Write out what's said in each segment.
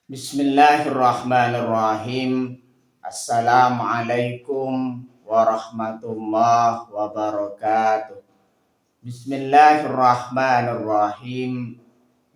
Bismillahirrahmanirrahim. Assalamualaikum warahmatullahi wabarakatuh. Bismillahirrahmanirrahim.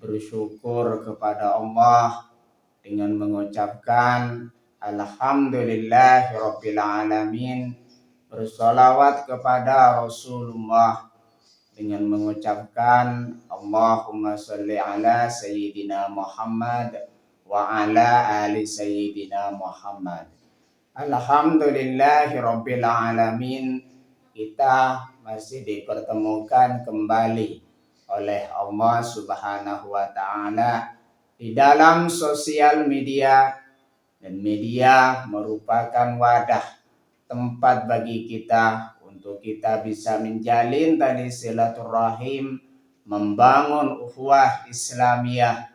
Bersyukur kepada Allah dengan mengucapkan Alhamdulillahirabbil alamin. Bersolawat kepada Rasulullah dengan mengucapkan Allahumma sholli ala Sayyidina Muhammad wa ala ali Sayyidina Muhammad. Alhamdulillahirabbil alamin. Kita masih dipertemukan kembali oleh Allah Subhanahu wa taala di dalam sosial media, dan media merupakan wadah tempat bagi kita untuk kita bisa menjalin tali silaturahim, membangun ukhuwah Islamiyah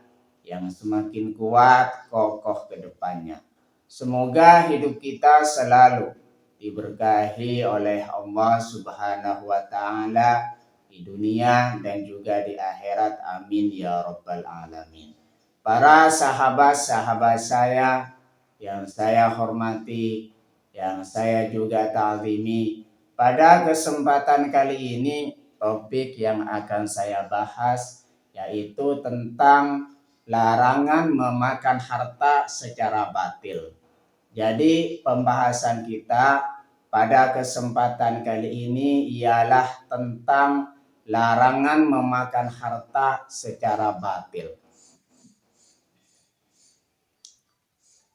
yang semakin kuat kokoh ke depannya. Semoga hidup kita selalu diberkahi oleh Allah Subhanahu wa taala di dunia dan juga di akhirat. Amin ya rabbal alamin. Para sahabat-sahabat saya yang saya hormati, yang saya juga ta'zimi, pada kesempatan kali ini topik yang akan saya bahas yaitu tentang larangan memakan harta secara batil. Jadi pembahasan kita pada kesempatan kali ini ialah tentang larangan memakan harta secara batil.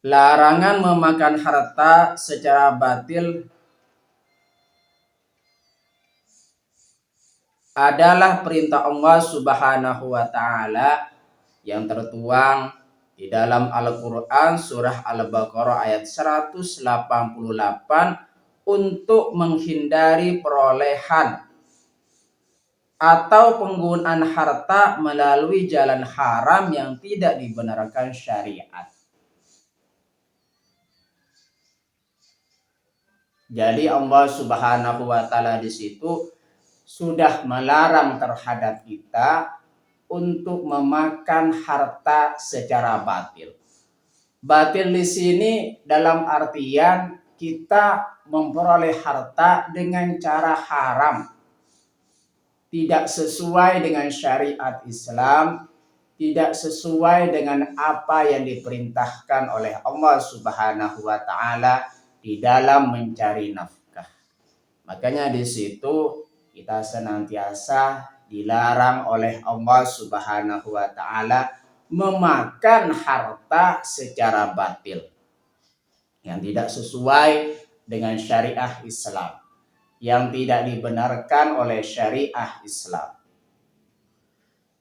Larangan memakan harta secara batil adalah perintah Allah Subhanahu wa taala yang tertuang di dalam Al-Qur'an surah Al-Baqarah ayat 188 untuk menghindari perolehan atau penggunaan harta melalui jalan haram yang tidak dibenarkan syariat. Jadi Allah Subhanahu wa taala di situ sudah melarang terhadap kita untuk memakan harta secara batil. Batil di sini dalam artian kita memperoleh harta dengan cara haram, tidak sesuai dengan syariat Islam, tidak sesuai dengan apa yang diperintahkan oleh Allah Subhanahu wa taala di dalam mencari nafkah. Makanya di situ kita senantiasa dilarang oleh Allah Subhanahu wa taala memakan harta secara batil yang tidak sesuai dengan syariah Islam, yang tidak dibenarkan oleh syariah Islam.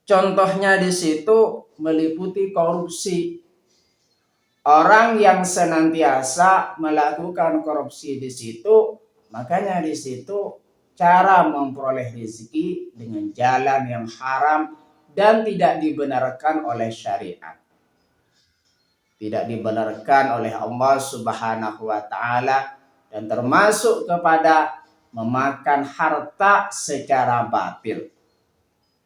Contohnya di situ meliputi korupsi. Orang yang senantiasa melakukan korupsi di situ, makanya di situ cara memperoleh rezeki dengan jalan yang haram dan tidak dibenarkan oleh syariat. Tidak dibenarkan oleh Allah Subhanahu wa taala dan termasuk kepada memakan harta secara batil.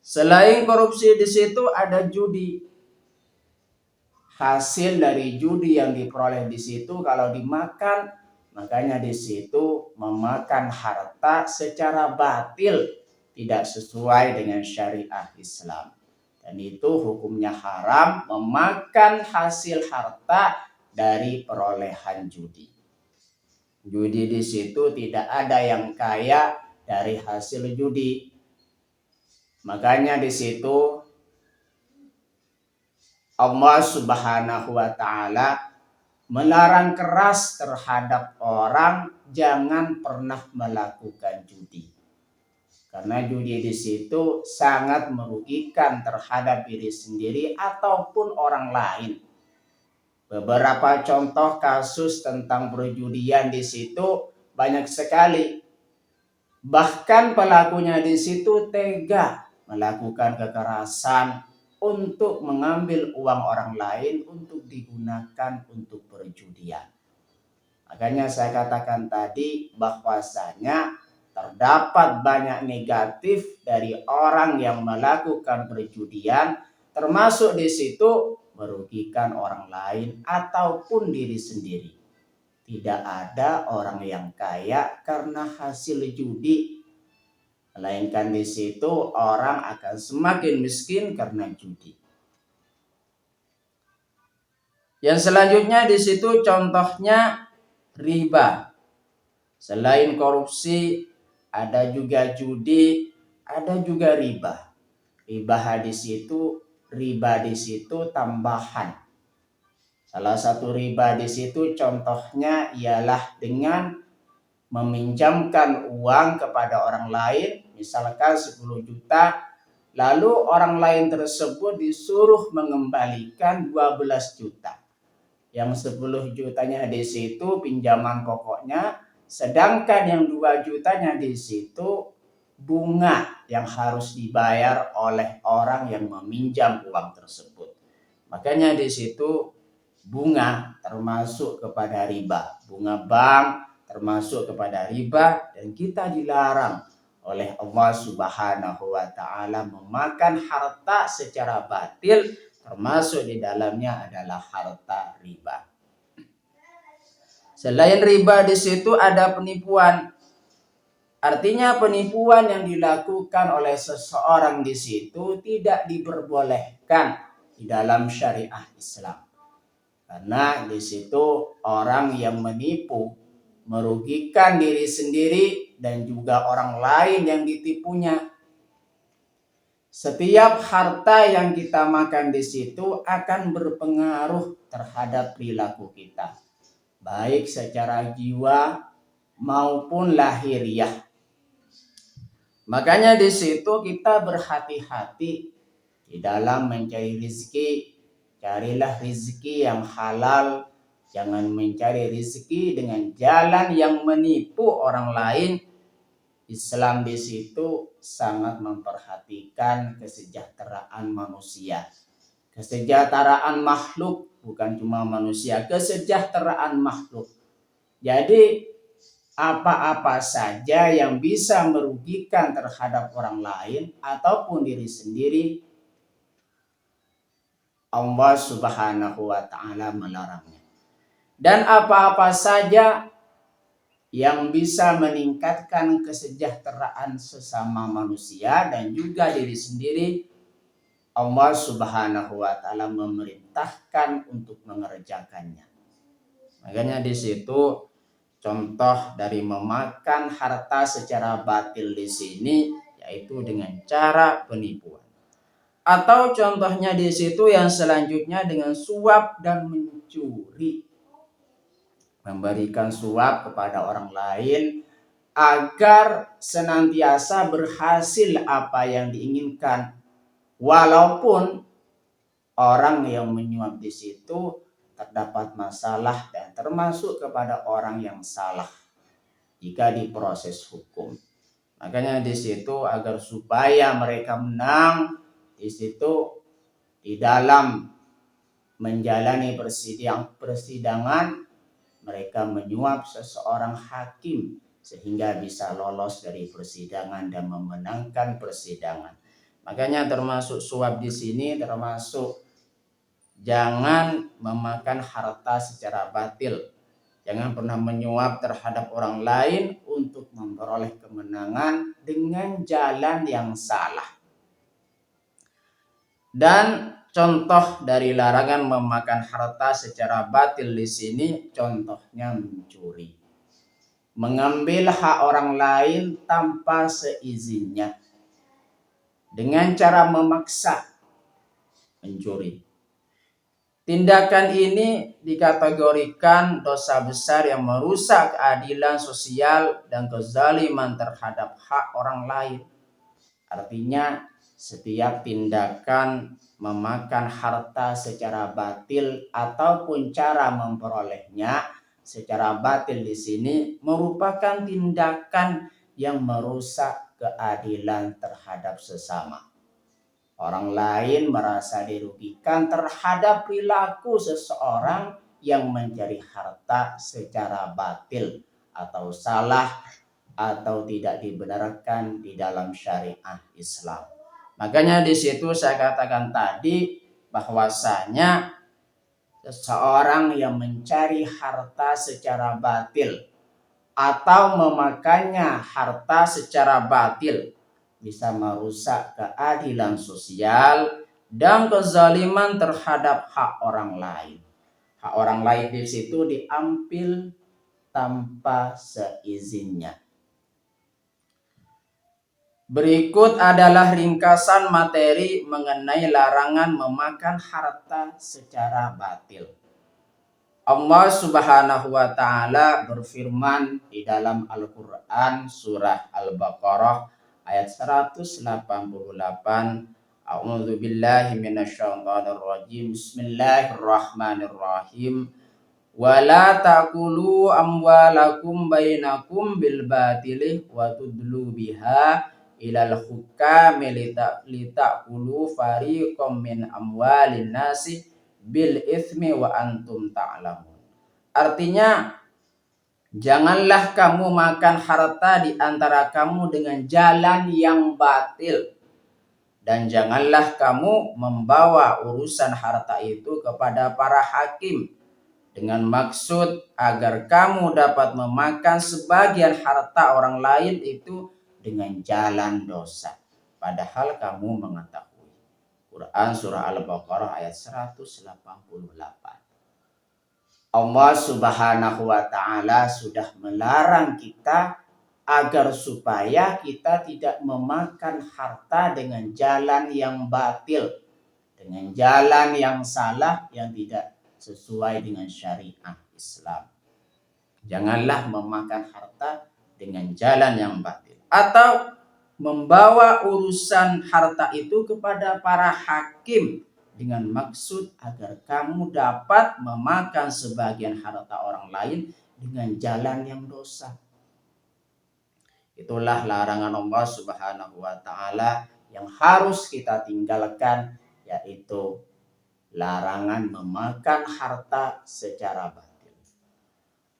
Selain korupsi di situ ada judi. Hasil dari judi yang diperoleh di situ kalau dimakan, makanya di situ memakan harta secara batil, tidak sesuai dengan syariah Islam. Dan itu hukumnya haram memakan hasil harta dari perolehan judi. Judi di situ tidak ada yang kaya dari hasil judi. Makanya di situ Allah Subhanahu wa taala melarang keras terhadap orang jangan pernah melakukan judi. Karena judi di situ sangat merugikan terhadap diri sendiri ataupun orang lain. Beberapa contoh kasus tentang perjudian di situ banyak sekali. Bahkan pelakunya di situ tega melakukan kekerasan untuk mengambil uang orang lain untuk digunakan untuk perjudian. Makanya saya katakan tadi bahwasanya terdapat banyak negatif dari orang yang melakukan perjudian, termasuk di situ merugikan orang lain ataupun diri sendiri. Tidak ada orang yang kaya karena hasil judi, melainkan di situ orang akan semakin miskin karena judi. Yang selanjutnya di situ contohnya riba. Selain korupsi, ada juga judi, ada juga riba. Riba di situ tambahan. Salah satu riba di situ contohnya ialah dengan meminjamkan uang kepada orang lain, misalkan 10 juta, lalu orang lain tersebut disuruh mengembalikan 12 juta. Yang 10 jutanya di situ pinjaman pokoknya, sedangkan yang 2 jutanya di situ bunga yang harus dibayar oleh orang yang meminjam uang tersebut. Makanya di situ bunga termasuk kepada riba. Bunga bank termasuk kepada riba, dan kita dilarang oleh Allah Subhanahu wa taala memakan harta secara batil, termasuk di dalamnya adalah harta riba. Selain riba di situ ada penipuan. Artinya penipuan yang dilakukan oleh seseorang di situ tidak diperbolehkan di dalam syariah Islam. Karena di situ orang yang menipu merugikan diri sendiri dan juga orang lain yang ditipunya. Setiap harta yang kita makan di situ akan berpengaruh terhadap perilaku kita, baik secara jiwa maupun lahiriah. Makanya di situ kita berhati-hati di dalam mencari rezeki. Carilah rezeki yang halal, jangan mencari rezeki dengan jalan yang menipu orang lain. Islam di situ sangat memperhatikan kesejahteraan manusia, kesejahteraan makhluk, bukan cuma manusia, kesejahteraan makhluk. Jadi apa-apa saja yang bisa merugikan terhadap orang lain ataupun diri sendiri, Allah Subhanahu wa taala melarangnya. Dan apa-apa saja yang bisa meningkatkan kesejahteraan sesama manusia dan juga diri sendiri, Allah Subhanahu wa taala memerintahkan untuk mengerjakannya. Makanya di situ contoh dari memakan harta secara batil di sini yaitu dengan cara penipuan. Atau contohnya di situ yang selanjutnya dengan suap dan mencuri. Memberikan suap kepada orang lain agar senantiasa berhasil apa yang diinginkan. Walaupun orang yang menyuap di situ terdapat masalah dan termasuk kepada orang yang salah jika diproses hukum. Makanya di situ agar supaya mereka menang di situ di dalam menjalani persidangan mereka menyuap seseorang hakim sehingga bisa lolos dari persidangan dan memenangkan persidangan. Makanya termasuk suap di sini termasuk jangan memakan harta secara batil. Jangan pernah menyuap terhadap orang lain untuk memperoleh kemenangan dengan jalan yang salah. Dan contoh dari larangan memakan harta secara batil di sini contohnya mencuri. Mengambil hak orang lain tanpa seizinnya dengan cara memaksa mencuri. Tindakan ini dikategorikan dosa besar yang merusak keadilan sosial dan kezaliman terhadap hak orang lain. Artinya setiap tindakan memakan harta secara batil ataupun cara memperolehnya secara batil di sini merupakan tindakan yang merusak keadilan terhadap sesama. Orang lain merasa dirugikan terhadap perilaku seseorang yang mencari harta secara batil atau salah atau tidak dibenarkan di dalam syariat Islam. Makanya di situ saya katakan tadi bahwasanya seseorang yang mencari harta secara batil atau memakannya harta secara batil bisa merusak keadilan sosial dan kezaliman terhadap hak orang lain. Hak orang lain di situ diambil tanpa seizinnya. Berikut adalah ringkasan materi mengenai larangan memakan harta secara batil. Allah Subhanahu wa taala berfirman di dalam Al-Qur'an surah Al-Baqarah ayat 188. A'udzu billahi minasyaitonir rajim. Bismillahirrahmanirrahim. Wala taqulu amwalakum bainakum bil batili wa tudlu biha ilal hukami litakulu fariqam min amwalin nasi bil ithmi wa antum ta'lamun. Artinya, janganlah kamu makan harta di antara kamu dengan jalan yang batil, dan janganlah kamu membawa urusan harta itu kepada para hakim dengan maksud agar kamu dapat memakan sebagian harta orang lain itu dengan jalan dosa, padahal kamu mengetahui. Quran surah Al-Baqarah ayat 188. Allah Subhanahu wa taala sudah melarang kita agar supaya kita tidak memakan harta dengan jalan yang batil, dengan jalan yang salah, yang tidak sesuai dengan syariat Islam. Janganlah memakan harta dengan jalan yang batil atau membawa urusan harta itu kepada para hakim dengan maksud agar kamu dapat memakan sebagian harta orang lain dengan jalan yang dosa. Itulah larangan Allah Subhanahu wa taala yang harus kita tinggalkan, yaitu larangan memakan harta secara batil.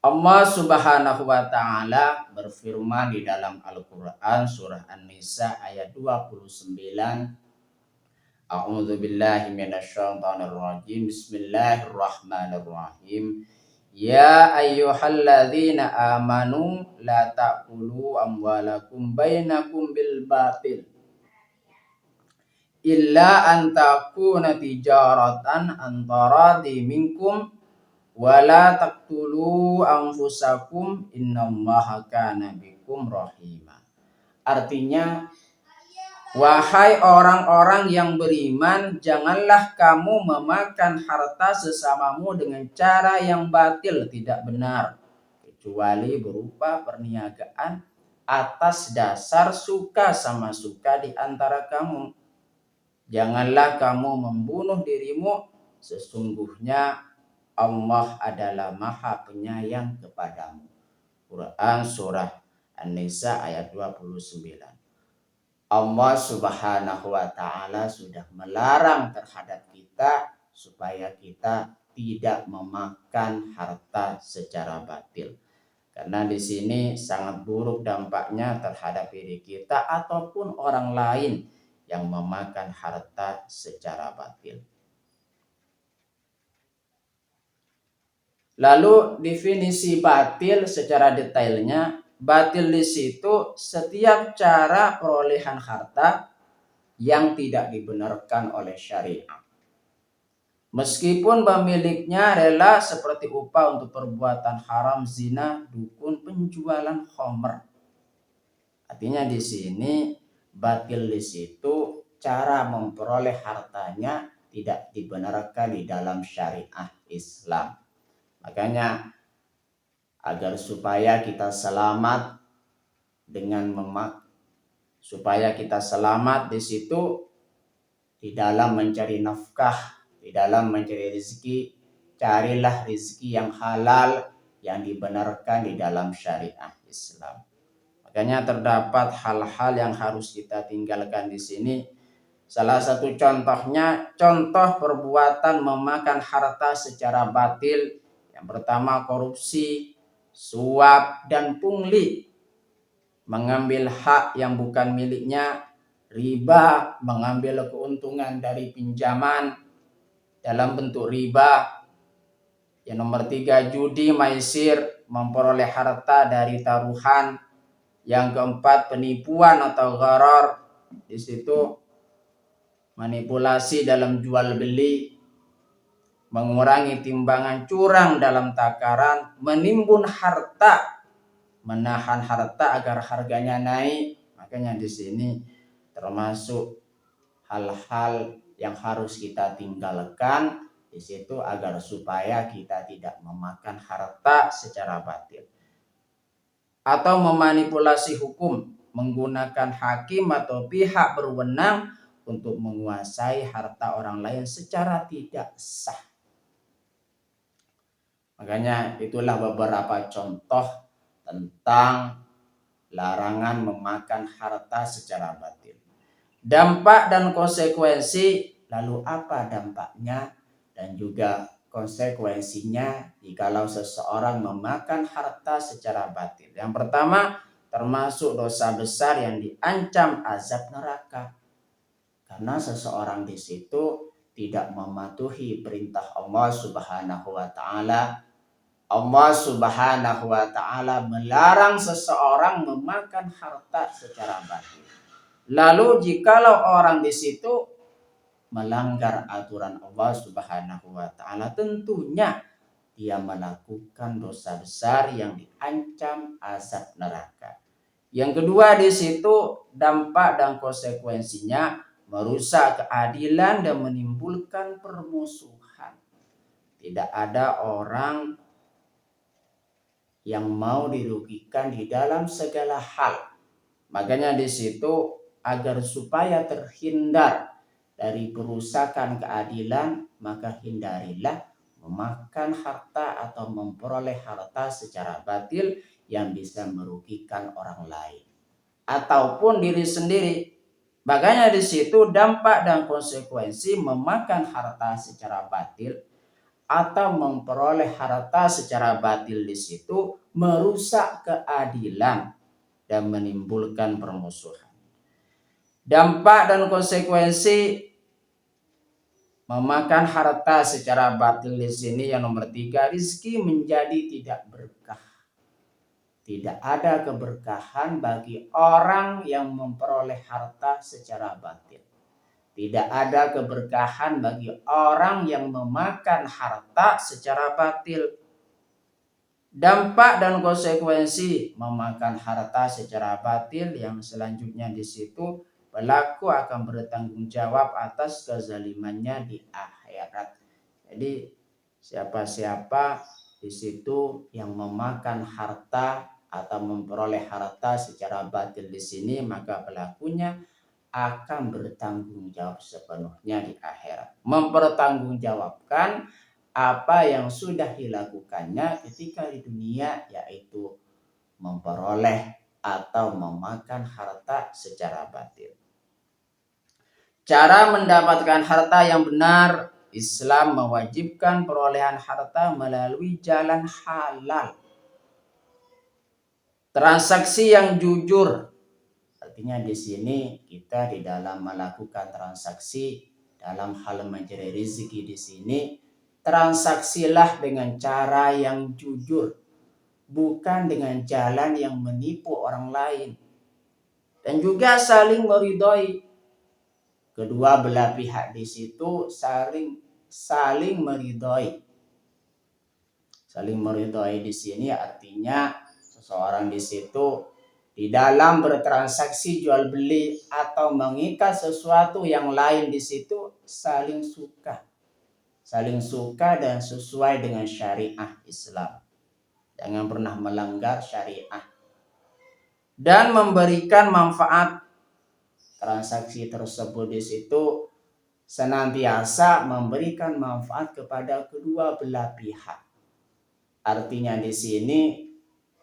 Allah Subhanahu wa taala berfirman di dalam Al-Qur'an surah An-Nisa ayat 29. A'udzu billahi minasyaitonir rajim. Bismillahirrahmanirrahim. Ya ayyuhalladzina amanu la ta'kulu amwalakum bainakum bil batil illa an takuna tijaratan an taradi minkum wala taqtulu anfusakum innallaha kana bikum rahima. Artinya, wahai orang-orang yang beriman, janganlah kamu memakan harta sesamamu dengan cara yang batil, tidak benar, kecuali berupa perniagaan atas dasar suka sama suka di antara kamu. Janganlah kamu membunuh dirimu, sesungguhnya Allah adalah Maha Penyayang kepadamu. Quran surah An-Nisa ayat 29. Allah Subhanahu wa taala sudah melarang terhadap kita supaya kita tidak memakan harta secara batil. Karena di sini sangat buruk dampaknya terhadap diri kita ataupun orang lain yang memakan harta secara batil. Lalu definisi batil secara detailnya, batil di situ setiap cara perolehan harta yang tidak dibenarkan oleh syariat. Meskipun pemiliknya rela seperti upah untuk perbuatan haram, zina, dukun, penjualan khamr. Artinya di sini batil di situ cara memperoleh hartanya tidak dibenarkan di dalam syariat Islam. Makanya agar supaya kita selamat supaya kita selamat di situ di dalam mencari nafkah, di dalam mencari rezeki, carilah rezeki yang halal yang dibenarkan di dalam syariat Islam. Makanya terdapat hal-hal yang harus kita tinggalkan di sini. Salah satu contohnya, contoh perbuatan memakan harta secara batil. Yang pertama korupsi, suap, dan pungli. Mengambil hak yang bukan miliknya, riba, mengambil keuntungan dari pinjaman, dalam bentuk riba. Yang nomor 3, judi maisir, memperoleh harta dari taruhan. Yang keempat, penipuan atau gharar, di situ manipulasi dalam jual beli, mengurangi timbangan, curang dalam takaran, menimbun harta, menahan harta agar harganya naik. Makanya di sini termasuk hal-hal yang harus kita tinggalkan di situ agar supaya kita tidak memakan harta secara batil. Atau memanipulasi hukum, menggunakan hakim atau pihak berwenang untuk menguasai harta orang lain secara tidak sah. Makanya itulah beberapa contoh tentang larangan memakan harta secara batil. Dampak dan konsekuensi, lalu apa dampaknya dan juga konsekuensinya jikalau seseorang memakan harta secara batil. Yang pertama, termasuk dosa besar yang diancam azab neraka. Karena seseorang di situ tidak mematuhi perintah Allah Subhanahu wa taala. Allah Subhanahu wa taala melarang seseorang memakan harta secara batil. Lalu jikalau orang di situ melanggar aturan Allah Subhanahu wa taala, tentunya dia melakukan dosa besar yang diancam azab neraka. Yang kedua di situ dampak dan konsekuensinya merusak keadilan dan menimbulkan permusuhan. Tidak ada orang yang mau dirugikan di dalam segala hal. Makanya di situ agar supaya terhindar dari kerusakan keadilan, maka hindarilah memakan harta atau memperoleh harta secara batil yang bisa merugikan orang lain ataupun diri sendiri. Makanya di situ dampak dan konsekuensi memakan harta secara batil atau memperoleh harta secara batil di situ merusak keadilan dan menimbulkan permusuhan. Dampak dan konsekuensi memakan harta secara batil di sini yang nomor 3, rizki menjadi tidak berkah. Tidak ada keberkahan bagi orang yang memperoleh harta secara batil. Tidak ada keberkahan bagi orang yang memakan harta secara batil. Dampak dan konsekuensi memakan harta secara batil yang selanjutnya di situ, pelaku akan bertanggung jawab atas kezalimannya di akhirat. Jadi siapa-siapa di situ yang memakan harta atau memperoleh harta secara batil di sini, maka pelakunya akan bertanggung jawab sepenuhnya di akhirat. Mempertanggungjawabkan apa yang sudah dilakukannya ketika di dunia, yaitu memperoleh atau memakan harta secara batil. Cara mendapatkan harta yang benar, Islam mewajibkan perolehan harta melalui jalan halal. Transaksi yang jujur, artinya di sini kita di dalam melakukan transaksi dalam hal mencari rezeki di sini, transaksilah dengan cara yang jujur, bukan dengan jalan yang menipu orang lain. Dan juga saling meridhoi. Kedua belah pihak di situ saling meridhoi. Saling meridhoi di sini artinya seseorang di situ di dalam bertransaksi jual beli atau mengikat sesuatu yang lain di situ saling suka. Saling suka dan sesuai dengan syariah Islam. Jangan pernah melanggar syariah. Dan memberikan manfaat. Transaksi tersebut di situ senantiasa memberikan manfaat kepada kedua belah pihak. Artinya di sini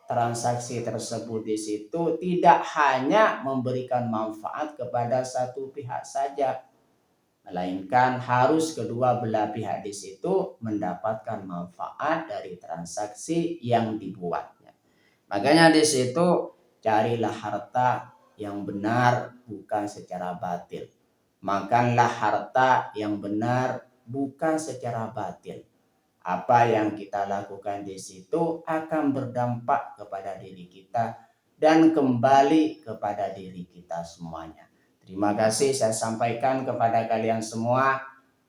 transaksi tersebut di situ tidak hanya memberikan manfaat kepada satu pihak saja, melainkan harus kedua belah pihak di situ mendapatkan manfaat dari transaksi yang dibuatnya. Makanya di situ carilah harta yang benar, bukan secara batil. Makanlah harta yang benar, bukan secara batil. Apa yang kita lakukan di situ akan berdampak kepada diri kita dan kembali kepada diri kita semuanya. Terima kasih saya sampaikan kepada kalian semua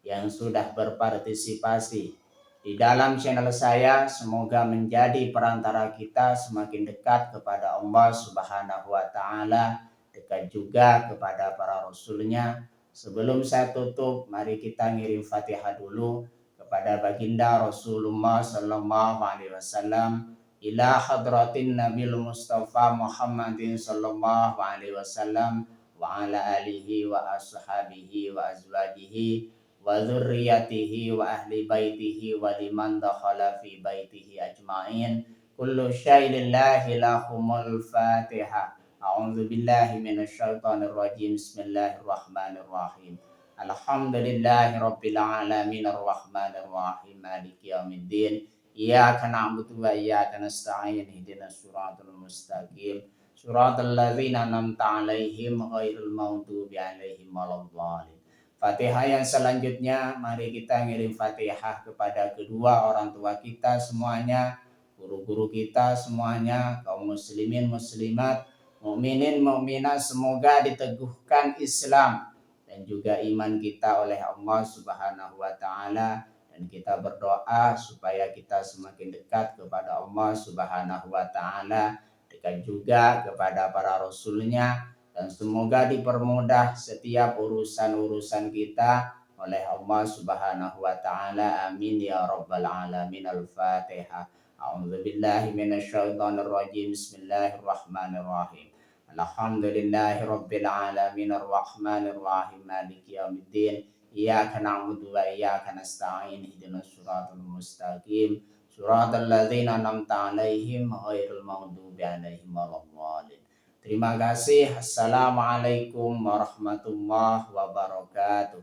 yang sudah berpartisipasi di dalam channel saya. Semoga menjadi perantara kita semakin dekat kepada Allah Subhanahu wa Ta'ala, dekat juga kepada para rasulnya. Sebelum saya tutup, mari kita ngirim Fatihah dulu kepada baginda Rasulullah sallallahu alaihi wasallam, ila hadratin Nabil Mustafa Muhammadin sallallahu alaihi wasallam wa ala alihi wa ashabihi wa azwajihi wa dzurriyyatihi wa ahli baitihi wa liman dakhala fi baitihi ajmain. Kullu syai'in lillahi lahumul Fatihah. A'udzu billahi minasyaitonir rajim. Bismillahirrahmanirrahim. Alhamdulillahi rabbil alamin arrahmanir rahim maliki yaumiddin. Iyyaka na'budu wa iyyaka nasta'in. Ihdinas siratal mustaqim. Siratal ladzina an'amta 'alaihim ghairil maghdubi 'alaihim waladdallin. Fatihah yang selanjutnya, mari kita ngirim Fatihah kepada kedua orang tua kita semuanya, guru-guru kita semuanya, kaum muslimin muslimat, mukminin mukminat, semoga diteguhkan Islam dan juga iman kita oleh Allah Subhanahu wa Ta'ala, dan kita berdoa supaya kita semakin dekat kepada Allah Subhanahu wa Ta'ala, dekat juga kepada para rasulnya, dan semoga dipermudah setiap urusan-urusan kita oleh Allah Subhanahu wa Ta'ala. Amin ya rabbal alamin. Al-Fatihah. A'udzubillahi minasyaitonir rajim. Bismillahirrahmanirrahim. Alhamdulillahi rabbil alamin arrahmanir rahim maliki yaumiddin. Iyyaka na'budu wa iyyaka nasta'in. Ihdinas siratal mustaqim. Siratal ladzina an'amta 'alaihim ghairil maghdubi 'alaihim waladdallin. Terima kasih. Assalamualaikum warahmatullahi wabarakatuh.